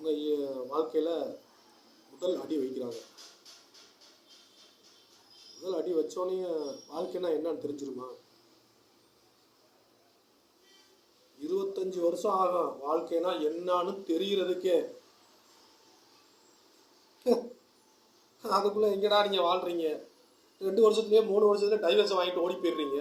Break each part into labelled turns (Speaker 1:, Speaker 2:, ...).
Speaker 1: அவங்க வாழ்க்கையில் முதல் அடி வைக்கிறாங்க. முதல் அடி வச்சோடனே வாழ்க்கைனா என்னன்னு தெரிஞ்சிருமா? 25 வருஷம் ஆகும் வாழ்க்கைனா என்னன்னு தெரிகிறதுக்கே. அதுக்குள்ளே எங்கடா நீங்கள் வாழ்கிறீங்க? 2 வருஷத்துலேயே 3 வருஷத்துலேயே டைவர்ஸை வாங்கிட்டு ஓடி போயிடுறீங்க.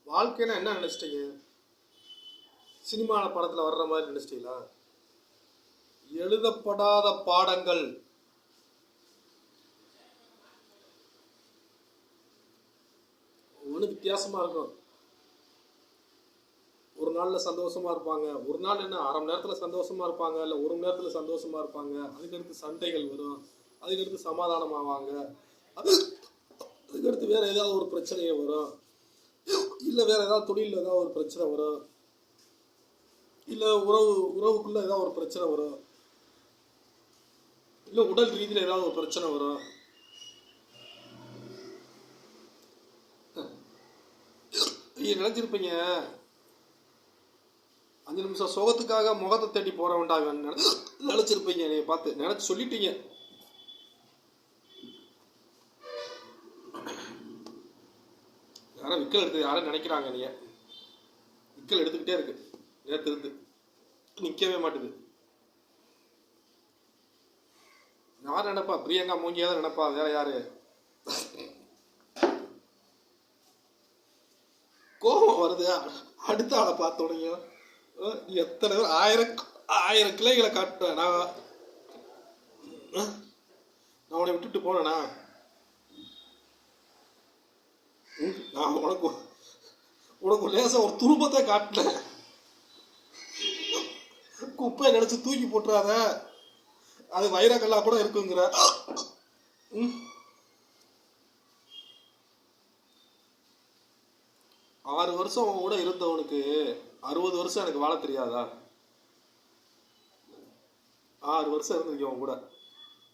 Speaker 1: வாழ்க்கைன்னா என்ன நினச்சிட்டீங்க? சினிமா படத்தில் வர்ற மாதிரி நினச்சிட்டீங்களா? எழுதப்படாத பாடங்கள். ஒன்று வித்தியாசமாக இருக்கும். ஒரு நாளில் சந்தோஷமாக இருப்பாங்க, ஒரு நாள் என்ன அரை மணி நேரத்தில் சந்தோஷமாக இருப்பாங்க, இல்லை ஒரு மணி நேரத்தில் சந்தோஷமாக இருப்பாங்க. அதுக்கடுத்து சண்டைகள் வரும், அதுக்கடுத்து சமாதானம் ஆவாங்க, அதுக்கடுத்து வேறு ஏதாவது ஒரு பிரச்சனையே வரும், இல்லை வேறு ஏதாவது தொழிலில் ஏதாவது ஒரு பிரச்சனை வரும், இல்லை உறவுக்குள்ளே ஏதாவது ஒரு பிரச்சனை வரும், இல்லை உடல் ரீதியில் ஏதாவது ஒரு பிரச்சனை வரும். நினைச்சிருப்பீங்க 5 நிமிஷம் சோகத்துக்காக முகத்தை தேடி போற வேண்டாம் நினைச்சிருப்பீங்க. நீங்க பார்த்து நினைச்சு சொல்லிட்டீங்க. யாரும் விக்கல் எடுத்து யாரும் நினைக்கிறாங்க. நீங்க விக்கல் எடுத்துக்கிட்டே இருக்கு, நேற்று இருந்து நிக்கவே மாட்டுது. யார் நினைப்பா? பிரியங்கா மூங்கியாதான் நினைப்பா, வேற யாரு? கோபம் வருது அடுத்த ஆளை பார்த்த உடனே. எத்தனை பேர் ஆயிரம் கிளைகளை காட்டுவேன். நான் உன்னை விட்டுட்டு போனேனா? நான் உனக்கு லேசா ஒரு துருபத்தை காட்டினேன். குப்பையை நினைச்சு தூக்கி போட்டுறாத, அது வைரக்கல்லா கூட இருக்குங்கிற. 6 வருஷம் அவன் கூட இருந்தவனுக்கு 60 வருஷம் எனக்கு வாழ தெரியாதா? 6 வருஷம் இருந்திருக்கேன் அவன் கூட.